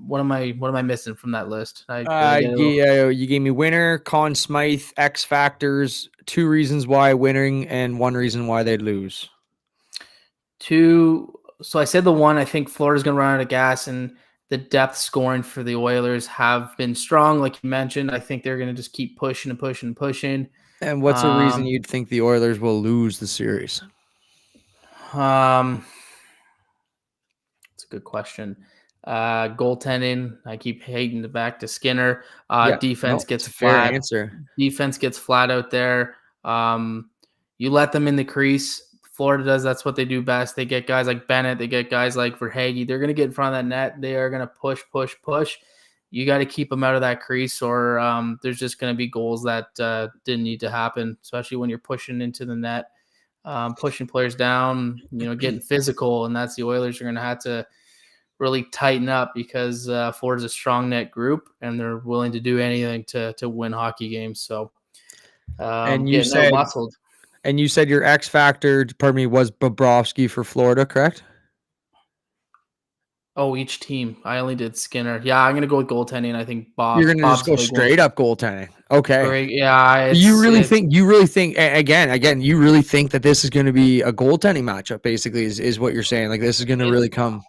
what am I missing from that list? You gave me winner, Conn Smythe, X factors, 2 reasons why winning, and 1 reason why they'd lose. So I said the one, I think Florida's going to run out of gas, and the depth scoring for the Oilers have been strong. Like you mentioned, I think they're going to just keep pushing and pushing and pushing. And what's the reason you'd think the Oilers will lose the series? It's a good question. Goaltending, I keep hating the back to Skinner. Defense gets flat. Answer. Defense gets flat out there. You let them in the crease. Florida does. That's what they do best. They get guys like Bennett. They get guys like Verhaeghe. They're going to get in front of that net. They are going to push. You got to keep them out of that crease, or there's just going to be goals that didn't need to happen, especially when you're pushing into the net, pushing players down, getting physical, and that's the Oilers are going to have to really tighten up because Florida's a strong net group, and they're willing to do anything to win hockey games. So, and you said muscled. And you said your X factor, was Bobrovsky for Florida, correct? Oh, each team. I only did Skinner. Yeah, I'm gonna go with goaltending. I think Bob. You're gonna just go straight up goaltending. Okay. Great. Yeah. You really think you really think that this is going to be a goaltending matchup? Basically, is what you're saying? Like this is going to really come.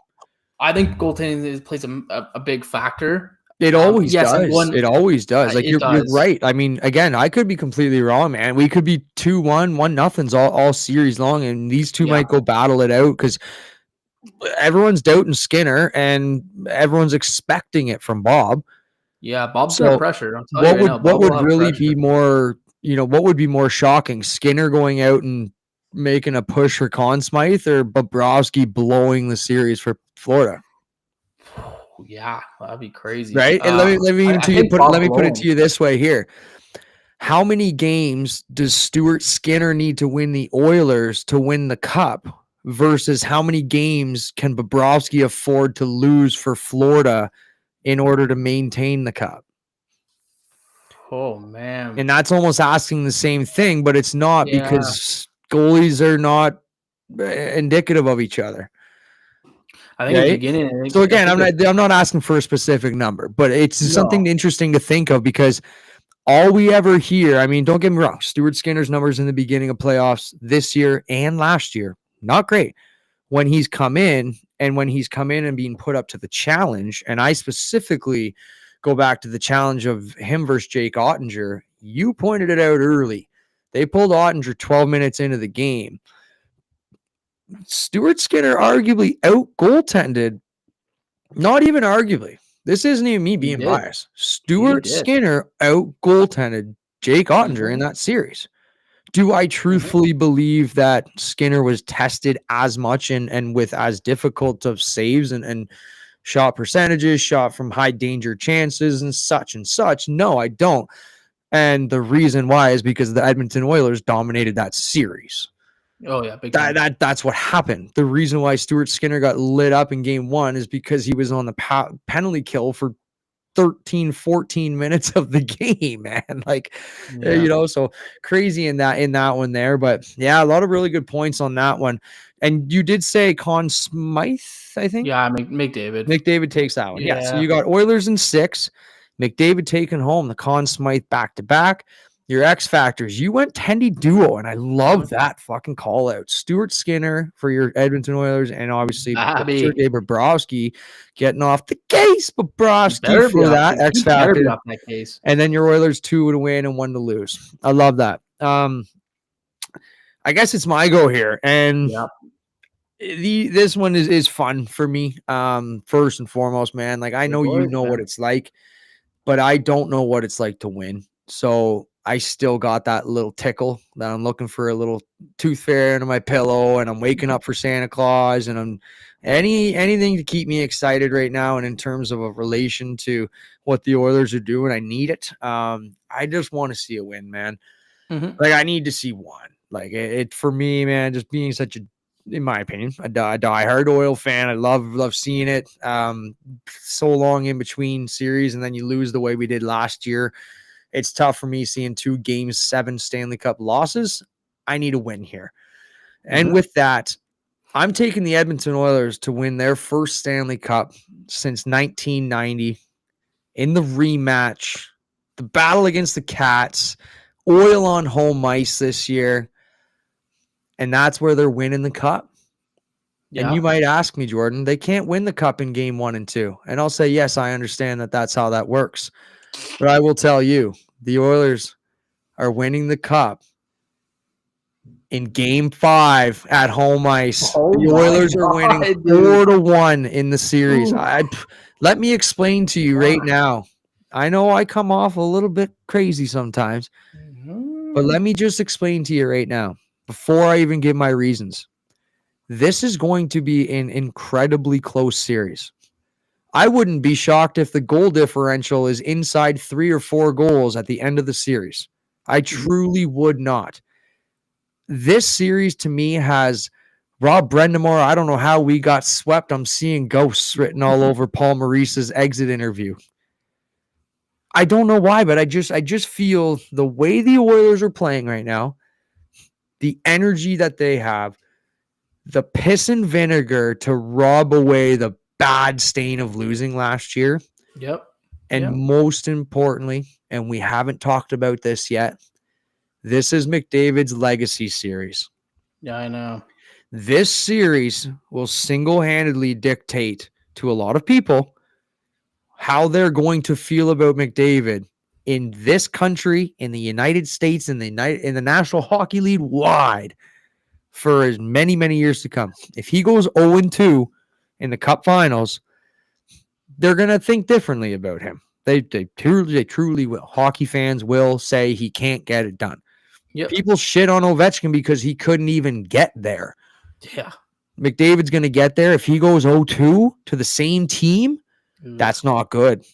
I think goaltending plays a big factor. It always does. It always does. Like you're right. I mean, again, I could be completely wrong, man. We could be 2-1, 1-0 all series long, and these two might go battle it out because everyone's doubting Skinner and everyone's expecting it from Bob. Yeah, Bob's under pressure. What would really be more, what would be more shocking? Skinner going out and making a push for Conn Smythe or Bobrovsky blowing the series for Florida? Yeah, that'd be crazy, right? And let me put it to you this way here: how many games does Stuart Skinner need to win the Oilers to win the cup? Versus how many games can Bobrovsky afford to lose for Florida in order to maintain the cup? Oh man! And that's almost asking the same thing, but it's not because goalies are not indicative of each other. I think at the beginning. I'm not asking for a specific number, but it's something interesting to think of because all we ever hear, I mean, don't get me wrong, Stuart Skinner's numbers in the beginning of playoffs this year and last year, not great. When he's come in and being put up to the challenge, and I specifically go back to the challenge of him versus Jake Ottinger, you pointed it out early. They pulled Ottinger 12 minutes into the game. Stuart Skinner arguably out goaltended, not even arguably. This isn't even me being biased. Stuart Skinner out goaltended Jake Ottinger in that series. Do I truthfully believe that Skinner was tested as much and with as difficult of saves and shot percentages, shot from high danger chances and such and such? No, I don't. And the reason why is because the Edmonton Oilers dominated that series. Oh yeah, big time. That's what happened. The reason why Stuart Skinner got lit up in game one is because he was on the penalty kill for 13, 14 minutes of the game, man. Like, so crazy in that one there. But yeah, a lot of really good points on that one. And you did say Conn Smythe, I think? Yeah, McDavid. McDavid takes that one. Yeah. So you got Oilers in 6. McDavid taking home the Conn Smythe back-to-back. Your X factors, you went Tendy duo, and I love that fucking call out. Stuart Skinner for your Edmonton Oilers, and obviously Sergei Bobrovsky getting off the case. Bobrovsky for that X factor. And then your Oilers 2 to win and 1 to lose. I love that. I guess it's my go here, and this one is fun for me. First and foremost, man. Like I know what it's like, but I don't know what it's like to win. So I still got that little tickle that I'm looking for a little tooth fairy under my pillow, and I'm waking up for Santa Claus, and I'm anything to keep me excited right now. And in terms of a relation to what the Oilers are doing, I need it. I just want to see a win, man. Like I need to see one. Like it for me, man. Just being such a, in my opinion, a diehard Oil fan. I love seeing it. So long in between series, and then you lose the way we did last year. It's tough for me seeing 2 Game 7 Stanley Cup losses. I need a win here. And with that, I'm taking the Edmonton Oilers to win their first Stanley Cup since 1990 in the rematch, the battle against the Cats, Oil on home ice this year. And that's where they're winning the cup. Yeah. And you might ask me, Jordan, they can't win the cup in game 1 and 2. And I'll say, yes, I understand that that's how that works. But I will tell you, the Oilers are winning the cup in game 5 at home ice. The Oilers are winning 4-1 in the series. Let me explain to you right now. I know I come off a little bit crazy sometimes, but let me just explain to you right now, before I even give my reasons. This is going to be an incredibly close series. I wouldn't be shocked if the goal differential is inside 3 or 4 goals at the end of the series. I truly would not. This series to me has Rob Brendamore. I don't know how we got swept. I'm seeing ghosts written all over Paul Maurice's exit interview. I don't know why, but I just feel the way the Oilers are playing right now, the energy that they have, the piss and vinegar to rob away the bad stain of losing last year. Yep. And most importantly, and we haven't talked about this yet, this is McDavid's legacy series. Yeah, I know. This series will single-handedly dictate to a lot of people how they're going to feel about McDavid in this country, in the United States, in the National Hockey League wide for as many, many years to come. If he goes 0-2 in the Cup Finals, they're going to think differently about him. They truly will. Hockey fans will say he can't get it done. Yep. People shit on Ovechkin because he couldn't even get there. Yeah. McDavid's going to get there. If he goes 0-2 to the same team, that's not good.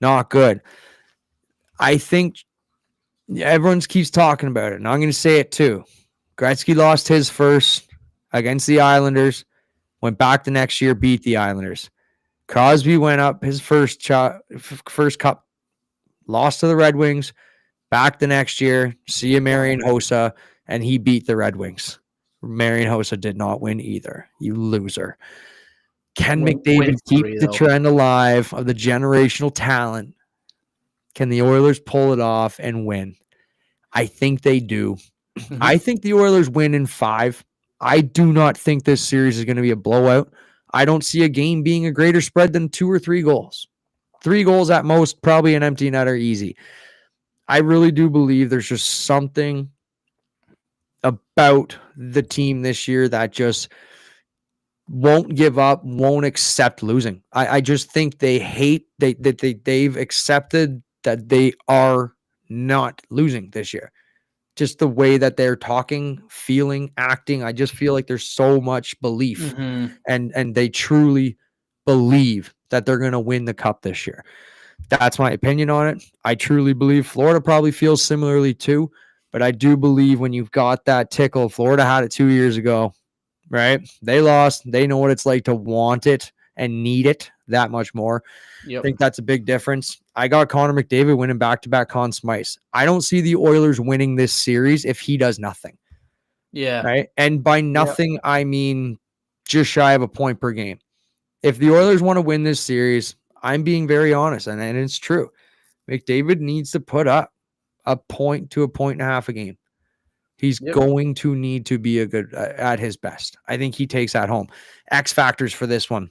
Not good. I think everyone keeps talking about it, and I'm going to say it too. Gretzky lost his first against the Islanders, went back the next year, beat the Islanders. Crosby went up his first cup, lost to the Red Wings, back the next year, see you Marian Hossa, and he beat the Red Wings. Marian Hossa did not win either. You loser. Can McDavid keep the trend alive of the generational talent Can the Oilers pull it off and win? I think they do. I think the Oilers win in 5. I do not think this series is going to be a blowout. I don't see a game being a greater spread than 2 or 3 goals. 3 goals at most, probably an empty net are easy. I really do believe there's just something about the team this year that just won't give up, won't accept losing. I just think they've accepted that they are not losing this year. Just the way that they're talking, feeling, acting, I just feel like there's so much belief, and they truly believe that they're going to win the cup this year. That's my opinion on it. I truly believe Florida probably feels similarly too, but I do believe when you've got that tickle, Florida had it 2 years ago, right? They lost. They know what it's like to want it and need it that much more. I think that's a big difference. I got Connor McDavid winning back-to-back Conn Smythes. I don't see the Oilers winning this series if he does nothing. Yeah. Right? And by nothing, I mean just shy of a point per game. If the Oilers want to win this series, I'm being very honest, and it's true. McDavid needs to put up a point to a point and a half a game. He's going to need to be a good at his best. I think he takes that home. X factors for this one.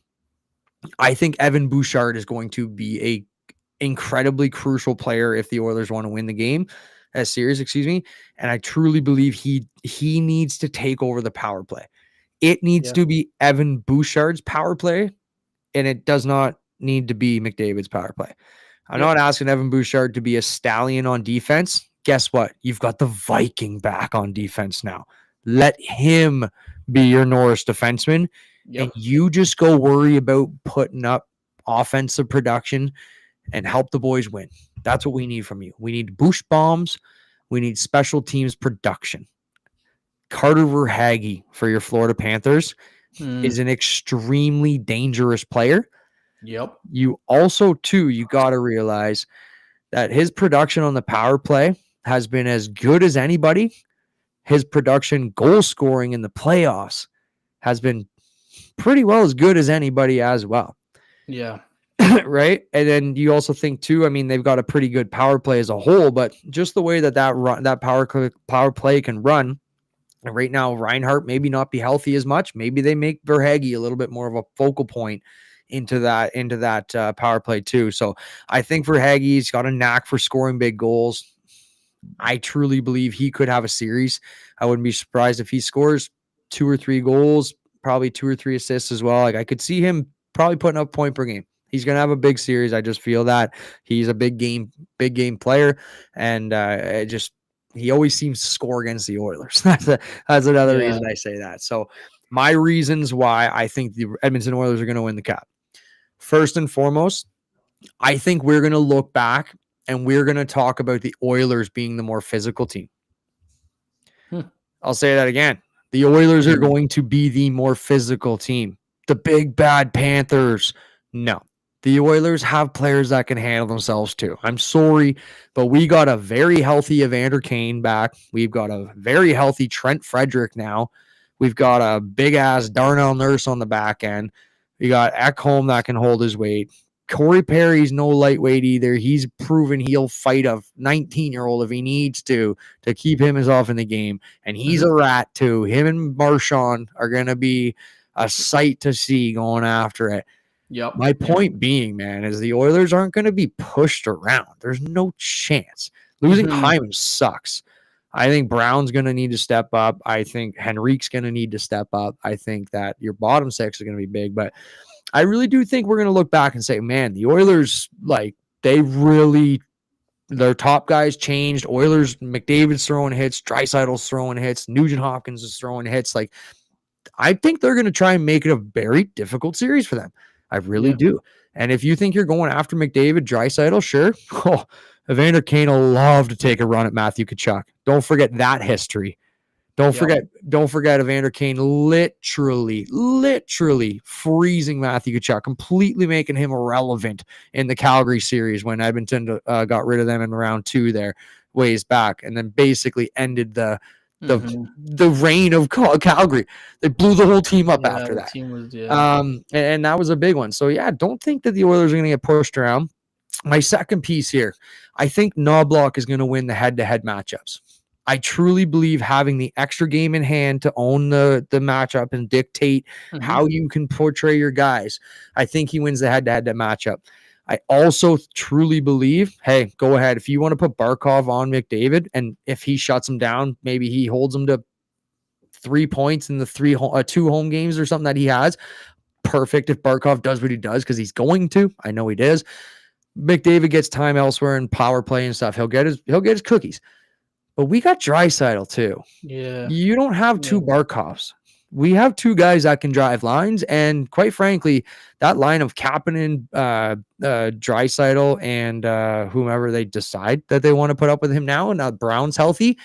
I think Evan Bouchard is going to be a incredibly crucial player if the Oilers want to win the game, series, excuse me. And I truly believe he needs to take over the power play. It needs to be Evan Bouchard's power play, and it does not need to be McDavid's power play. I'm not asking Evan Bouchard to be a stallion on defense. Guess what? You've got the Viking back on defense now. Let him be your Norris defenseman, and you just go worry about putting up offensive production and help the boys win. That's what we need from you. We need boost bombs. We need special teams production. Carter Verhaeghe for your Florida Panthers is an extremely dangerous player. You also, too, you got to realize that his production on the power play has been as good as anybody. His production goal scoring in the playoffs has been pretty well as good as anybody as well. Right? And then you also think, too, I mean, they've got a pretty good power play as a whole, but just the way that power play can run. And right now, Reinhart maybe not be healthy as much. Maybe they make Verhaeghe a little bit more of a focal point into that power play too. So I think Verhaeghe's got a knack for scoring big goals. I truly believe he could have a series. I wouldn't be surprised if he scores 2 or 3 goals, probably 2 or 3 assists as well. Like I could see him probably putting up a point per game. He's going to have a big series. I just feel that he's a big game player, and he always seems to score against the Oilers. That's another reason I say that. So my reasons why I think the Edmonton Oilers are going to win the cup. First and foremost, I think we're going to look back and we're going to talk about the Oilers being the more physical team. I'll say that again. The Oilers are going to be the more physical team. The big bad Panthers, no. The Oilers have players that can handle themselves too. I'm sorry, but we got a very healthy Evander Kane back. We've got a very healthy Trent Frederick now. We've got a big-ass Darnell Nurse on the back end. We got Ekholm that can hold his weight. Corey Perry's no lightweight either. He's proven he'll fight a 19-year-old if he needs to keep him as off in the game. And he's a rat too. Him and Marchand are going to be a sight to see going after it. My point being, man, is the Oilers aren't going to be pushed around. There's no chance. Losing Hyman sucks. I think Brown's going to need to step up. I think Henrique's going to need to step up. I think that your bottom 6 are going to be big, but I really do think we're going to look back and say, man, the Oilers, like, their top guys changed. Oilers, McDavid's throwing hits, Draisaitl's throwing hits, Nugent Hopkins is throwing hits. Like, I think they're going to try and make it a very difficult series for them. I really do. And if you think you're going after McDavid, Draisaitl, sure. Oh, Evander Kane will love to take a run at Matthew Tkachuk. Don't forget that history. Don't forget Evander Kane literally freezing Matthew Tkachuk, completely making him irrelevant in the Calgary series when Edmonton got rid of them in round 2 there ways back, and then basically ended the reign of Calgary. They blew the whole team up after that. Team was, and that was a big one. So, don't think that the Oilers are going to get pushed around. My second piece here, I think Knobloch is going to win the head-to-head matchups. I truly believe having the extra game in hand to own the matchup and dictate how you can portray your guys. I think he wins the head-to-head matchup. I also truly believe, hey, go ahead. If you want to put Barkov on McDavid, and if he shuts him down, maybe he holds him to 3 points in the 2 home games or something that he has. Perfect if Barkov does what he does, because he's going to. I know he does. McDavid gets time elsewhere in power play and stuff. He'll get his cookies. But we got Draisaitl too. Yeah. You don't have 2 Barkovs. We have 2 guys that can drive lines, and quite frankly, that line of Kapanen, Draisaitl, and whomever they decide that they want to put up with him now, and now Brown's healthy,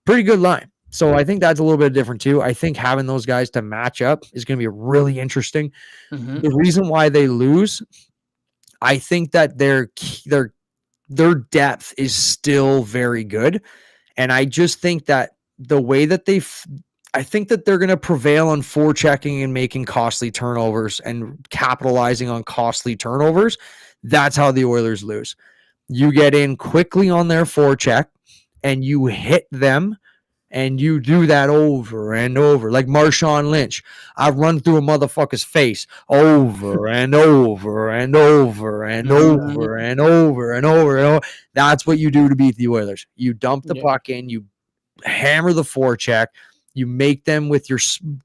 pretty good line. So I think that's a little bit different too. I think having those guys to match up is going to be really interesting. The reason why they lose, I think that their depth is still very good, and I just think that the way that I think that they're going to prevail on forechecking and making costly turnovers and capitalizing on costly turnovers. That's how the Oilers lose. You get in quickly on their forecheck and you hit them, and you do that over and over. Like Marshawn Lynch, I run through a motherfucker's face over and over and over and over and over and over and over. That's what you do to beat the Oilers. You dump the puck in, you hammer the forecheck, you make them with your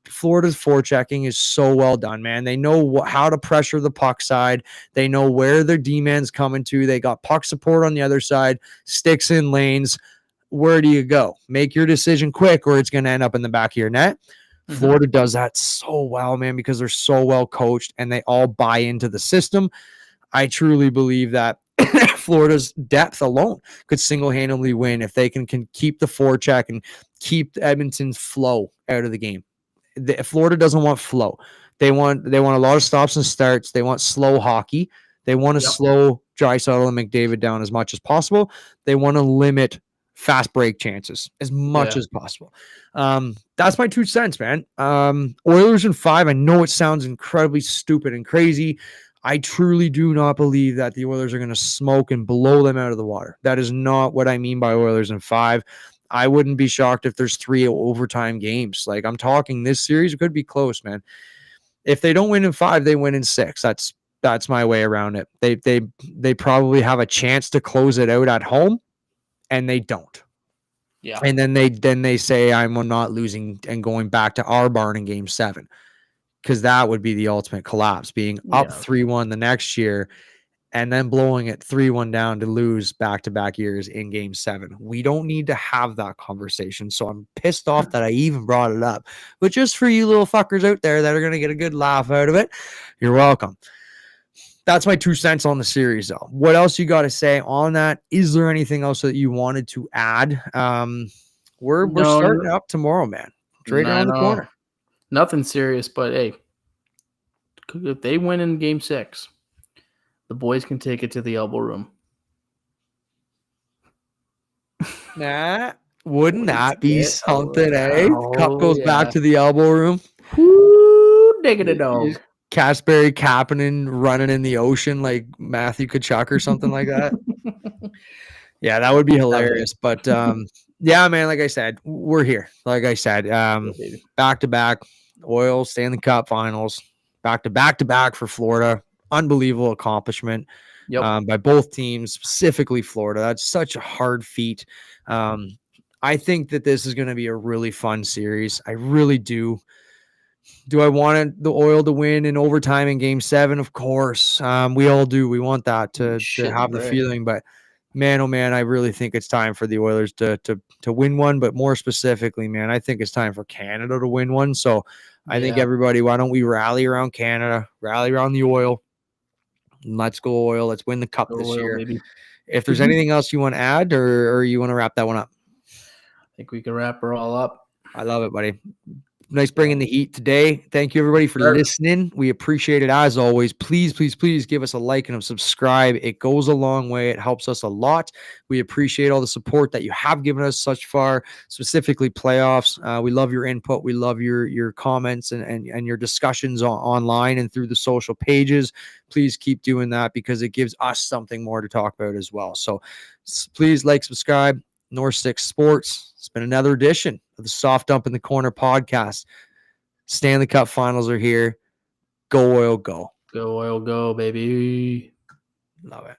Florida's forechecking is so well done, man. They know how to pressure the puck side. They know where their D-man's coming to. They got puck support on the other side, sticks in lanes. Where do you go? Make your decision quick, or it's going to end up in the back of your net. Florida does that so well, man, because they're so well coached and they all buy into the system. I truly believe that Florida's depth alone could single-handedly win if they can keep the forecheck and keep Edmonton's flow out of the game. Florida doesn't want flow. They want a lot of stops and starts. They want slow hockey. They want to slow Draisaitl and McDavid down as much as possible. They want to limit fast break chances as much as possible. That's my 2 cents, man. Oilers in 5. I know it sounds incredibly stupid and crazy. I truly do not believe that the Oilers are going to smoke and blow them out of the water. That is not what I mean by Oilers in 5. I wouldn't be shocked if there's 3 overtime games. Like, I'm talking this series could be close, man. If they don't win in 5, they win in 6. That's my way around it. They probably have a chance to close it out at home, and they don't. Yeah. And then they say, I'm not losing and going back to our barn in game 7. Because that would be the ultimate collapse, being up 3-1 the next year and then blowing it 3-1 down to lose back-to-back years in game 7. We don't need to have that conversation. So I'm pissed off that I even brought it up. But just for you little fuckers out there that are going to get a good laugh out of it, you're welcome. That's my 2 cents on the series, though. What else you got to say on that? Is there anything else that you wanted to add? We're starting up tomorrow, man. It's right around the corner. Nothing serious, but hey, if they win in game 6, the boys can take it to the elbow room. Nah, wouldn't that be something, eh? Cup goes back to the elbow room. Whoo, digging a dog. Kasperi Kapanen running in the ocean like Matthew Tkachuk or something like that. Yeah, that would be hilarious. But yeah, man, like I said, we're here. Like I said, back-to-back Oilers Stanley Cup Finals, back-to-back for Florida. Unbelievable accomplishment by both teams, specifically Florida. That's such a hard feat. I think that this is going to be a really fun series. I really do. Do I want the Oil to win in overtime in game 7? Of course. We all do. We want that to have the feeling. But man, oh man, I really think it's time for the Oilers to win one. But more specifically, man, I think it's time for Canada to win one. So I think everybody, why don't we rally around Canada, rally around the Oil? Let's go Oil. Let's win the cup this year. Baby. If there's anything else you want to add, or you want to wrap that one up? I think we can wrap her all up. I love it, buddy. Nice bringing the heat today. Thank you, everybody, for listening. We appreciate it as always. Please, please, please give us a like and a subscribe. It goes a long way. It helps us a lot. We appreciate all the support that you have given us such far, specifically playoffs. We love your input. We love your comments and your discussions online and through the social pages. Please keep doing that because it gives us something more to talk about as well. So please like, subscribe. North 6 Sports. It's been another edition of the Soft Dump in the Corner podcast. Stanley Cup Finals are here. Go Oil, go. Go Oil, go, baby. Love it.